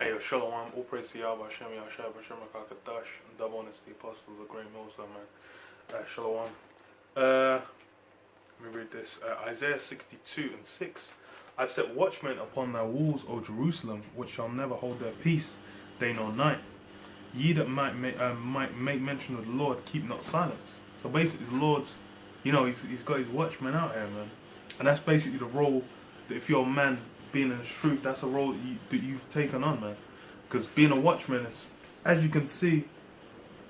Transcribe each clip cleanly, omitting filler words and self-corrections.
Hey, yo, Shalom, all praise to Yahweh, Hashem, Yahshua, Hashem, HaKadash, and double honors the apostles of GreatMillStone, man. Shalom. Let me read this. Isaiah 62:6. I've set watchmen upon thy walls, O Jerusalem, which shall never hold their peace, day nor night. Ye that might make mention of the Lord, keep not silence. So basically, the Lord's, you know, he's got his watchmen out here, man. And that's basically the role that if you're a man being in the truth, that's a role that you've taken on, man. Because being a watchman is, as you can see,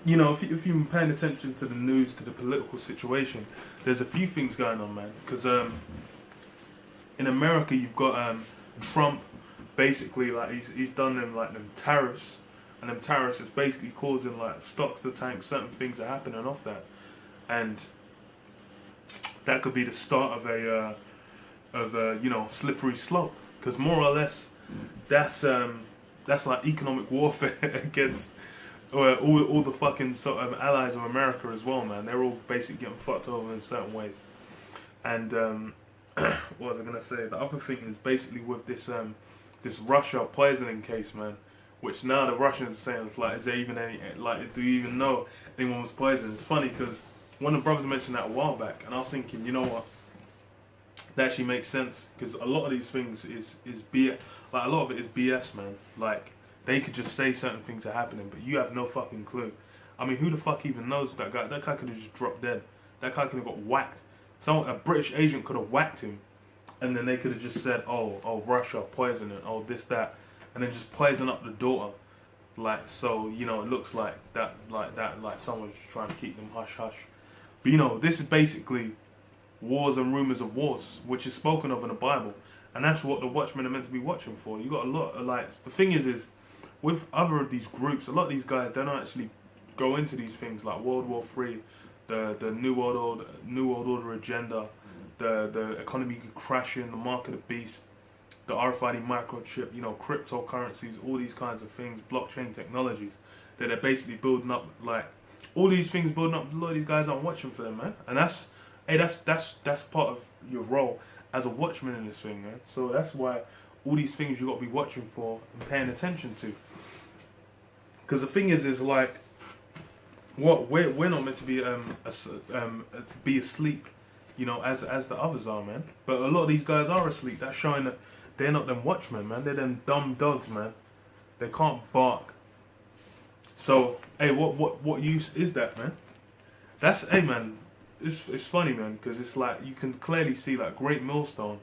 you know, if you've been paying attention to the news, to the political situation, there's a few things going on, man. Because in America, you've got Trump, basically, like he's done them tariffs, and them tariffs is basically causing like stocks to tank, certain things are happening off that, and that could be the start of a you know, slippery slope. Because more or less, that's like economic warfare against all the fucking sort of allies of America as well, man. They're all basically getting fucked over in certain ways. And what was I gonna say? The other thing is basically with this this Russia poisoning case, man. Which now the Russians are saying, it's like, is there even any, like, do you even know anyone was poisoned? It's funny because one of the brothers mentioned that a while back, and I was thinking, you know what? That actually makes sense, because a lot of these things is BS. Like, a lot of it is BS, man. Like, they could just say certain things are happening, but you have no fucking clue. I mean, who the fuck even knows that guy? That guy could have just dropped dead. That guy could have got whacked. A British agent could have whacked him, and then they could have just said, oh, Russia poisoning, oh, this, that, and then just poison up the daughter. Like, so, you know, it looks like someone's just trying to keep them hush hush. But, you know, this is basically wars and rumors of wars, which is spoken of in the Bible, and that's what the watchmen are meant to be watching for. You got a lot of, like, the thing is with other of these groups, a lot of these guys, they don't actually go into these things like World War III, the New World Order agenda, the economy crashing, the mark of the beast, the RFID microchip, you know, cryptocurrencies, all these kinds of things, blockchain technologies that they're basically building up. Like, all these things building up, a lot of these guys aren't watching for them, man, and that's part of your role as a watchman in this thing, man. So that's why all these things you got to be watching for and paying attention to. Because the thing is like, what we're not meant to be asleep, you know, as the others are, man. But a lot of these guys are asleep. That's showing that they're not them watchmen, man. They're them dumb dogs, man. They can't bark. So, hey, what use is that, man? That's, hey, man. It's funny, man, because it's like you can clearly see, like, GreatMillStone,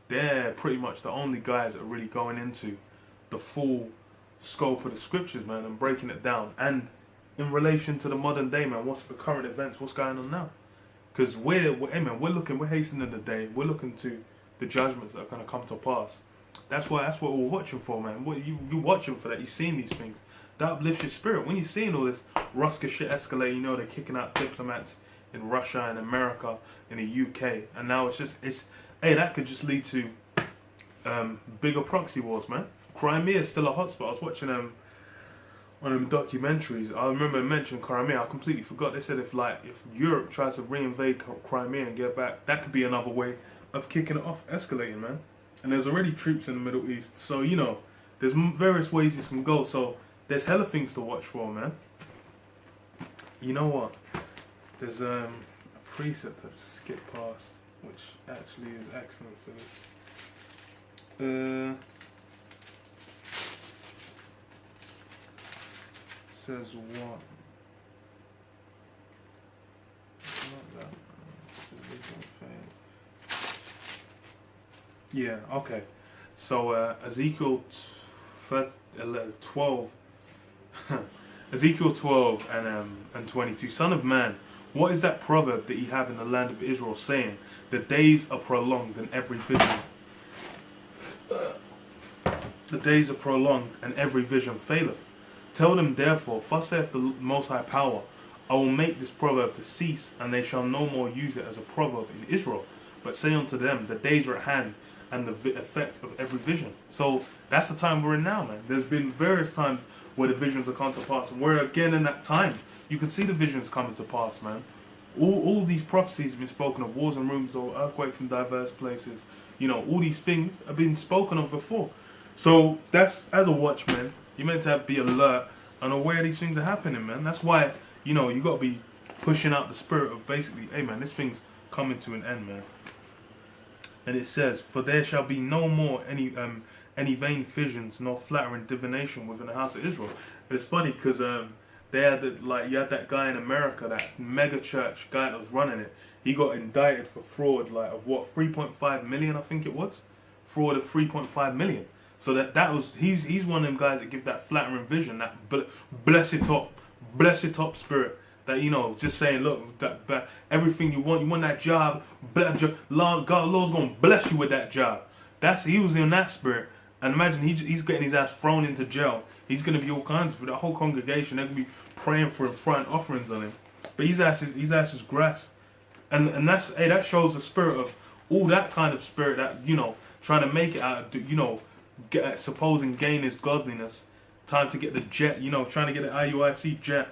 they're pretty much the only guys that are really going into the full scope of the scriptures, man, and breaking it down. And in relation to the modern day, man, what's the current events, what's going on now? Because we're hastening the day, we're looking to the judgments that are going to come to pass. That's what we're watching for, man. You're watching for that, you're seeing these things. That uplifts your spirit. When you're seeing all this Ruska shit escalate, you know, they're kicking out diplomats in Russia and America, in the UK, and now hey, that could just lead to bigger proxy wars, man. Crimea is still a hotspot. I was watching one of them documentaries. I remember it mentioned Crimea. I completely forgot. They said if Europe tries to reinvade Crimea and get back, that could be another way of kicking it off, escalating, man. And there's already troops in the Middle East, so, you know, there's various ways you can go. So there's hella things to watch for, man. You know what? There's a precept I've skipped past, which actually is excellent for this. Says what? Not that. Yeah, okay. So Ezekiel 12, Ezekiel 12 and 22. Son of man, what is that proverb that ye have in the land of Israel, saying, the days are prolonged and every vision faileth? Tell them therefore, thus saith the Most High Power, I will make this proverb to cease, and they shall no more use it as a proverb in Israel, but say unto them, the days are at hand, and the effect of every vision. So that's the time we're in now, man. There's been various times where the visions have come to pass, and we're again in that time. You can see the visions coming to pass, man. All these prophecies have been spoken of, wars and rumors of earthquakes in diverse places. You know, all these things have been spoken of before. So that's, as a watchman, you're meant to be alert and aware these things are happening, man. That's why, you know, you got to be pushing out the spirit of basically, hey man, this thing's coming to an end, man. And it says, for there shall be no more any vain visions nor flattering divination within the house of Israel. It's funny because they had you had that guy in America, that mega church guy that was running it. He got indicted for fraud, like of what, 3.5 million, I think it was, fraud of 3.5 million. So that was he's one of them guys that give that flattering vision, that blessed top spirit. That, you know, just saying, look, that everything you want that job, Lord's gonna bless you with that job. He was in that spirit. And imagine he's getting his ass thrown into jail. He's gonna be all kinds of, the whole congregation, they're gonna be praying for him, throwing offerings on him. But his ass is grass. And that shows the spirit of all that kind of spirit that, you know, trying to make it out of, you know, supposing gain is godliness. Time to get the jet, you know, trying to get the IUIC jet.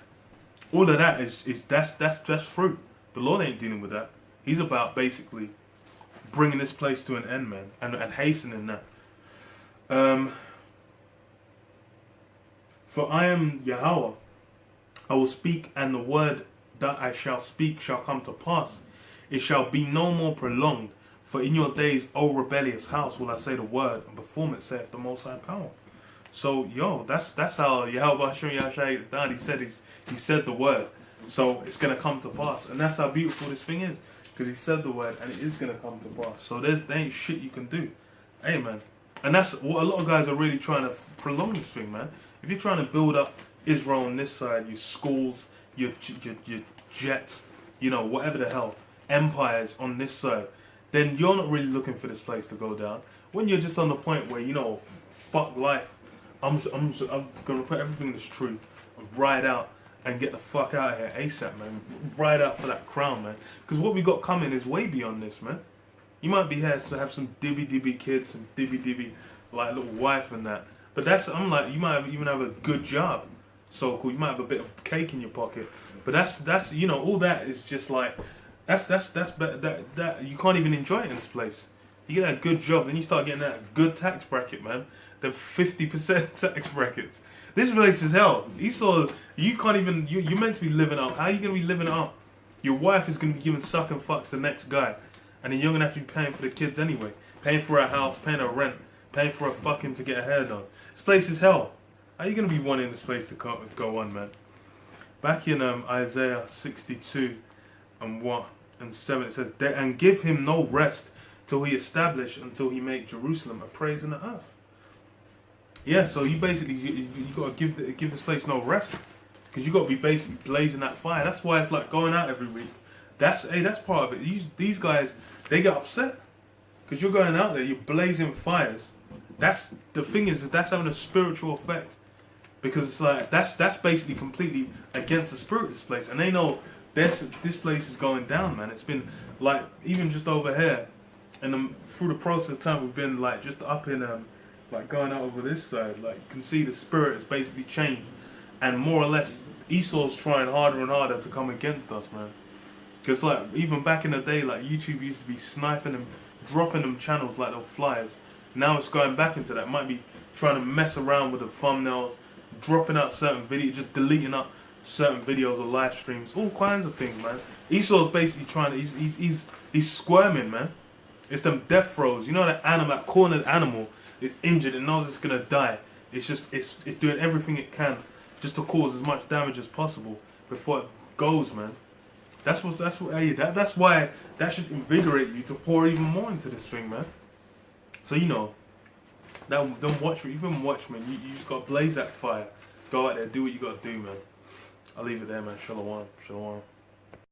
All of that is that's fruit. The Lord ain't dealing with that. He's about basically bringing this place to an end, man, and hastening that. For I am Yahweh. I will speak, and the word that I shall speak shall come to pass. It shall be no more prolonged. For in your days, O rebellious house, will I say the word, and perform it, saith the Most High Power. So, yo, that's how Yahweh is done. He said the word. So it's going to come to pass. And that's how beautiful this thing is. Because he said the word and it is going to come to pass. So there ain't shit you can do. Amen. And that's what a lot of guys are really trying to prolong this thing, man. If you're trying to build up Israel on this side, your schools, your jets, you know, whatever the hell, empires on this side, then you're not really looking for this place to go down. When you're just on the point where, you know, fuck life, I'm going to put everything that's true and ride out and get the fuck out of here ASAP, man. Ride out for that crown, man. Because what we got coming is way beyond this, man. You might be here to have some dibby kids, some dibby like little wife and that. But I'm like, you might even have a good job. So cool. You might have a bit of cake in your pocket. But that's you know, all that is just like, that you can't even enjoy it in this place. You get a good job, then you start getting that good tax bracket, man. The 50% tax brackets. This place is hell. You can't even, you're meant to be living up. How are you going to be living up? Your wife is going to be giving sucking fucks to the next guy. And then you're going to have to be paying for the kids anyway. Paying for a house, paying a rent, paying for a fucking to get a hair done. This place is hell. How are you going to be wanting this place to go on, man? Back in Isaiah 62 and 7, it says, and give him no rest till he establish, until he make Jerusalem a praise in the earth. Yeah, so you basically you got to give this place no rest, because you got to be basically blazing that fire. That's why it's like going out every week. That's part of it. These guys, they get upset because you're going out there, you're blazing fires. That's the thing is that's having a spiritual effect, because it's like that's basically completely against the spirit of this place, and they know this place is going down, man. It's been like even just over here, and through the process of time we've been like just up in like going out over this side, like you can see the spirit has basically changed, and more or less Esau's trying harder and harder to come against us, man. Because like even back in the day, like YouTube used to be sniping them, dropping them channels like little flies. Now it's going back into that. Might be trying to mess around with the thumbnails, dropping out certain videos, just deleting up certain videos or live streams, all kinds of things, man. Esau's basically trying to, he's squirming, man. It's them death throes. You know that animal, that cornered animal is injured and knows it's gonna die. It's just it's doing everything it can just to cause as much damage as possible before it goes, man. That's why that should invigorate you to pour even more into this thing, man. So you know, even watchmen, you just gotta blaze that fire. Go out there, do what you gotta do, man. I'll leave it there, man. Shalom.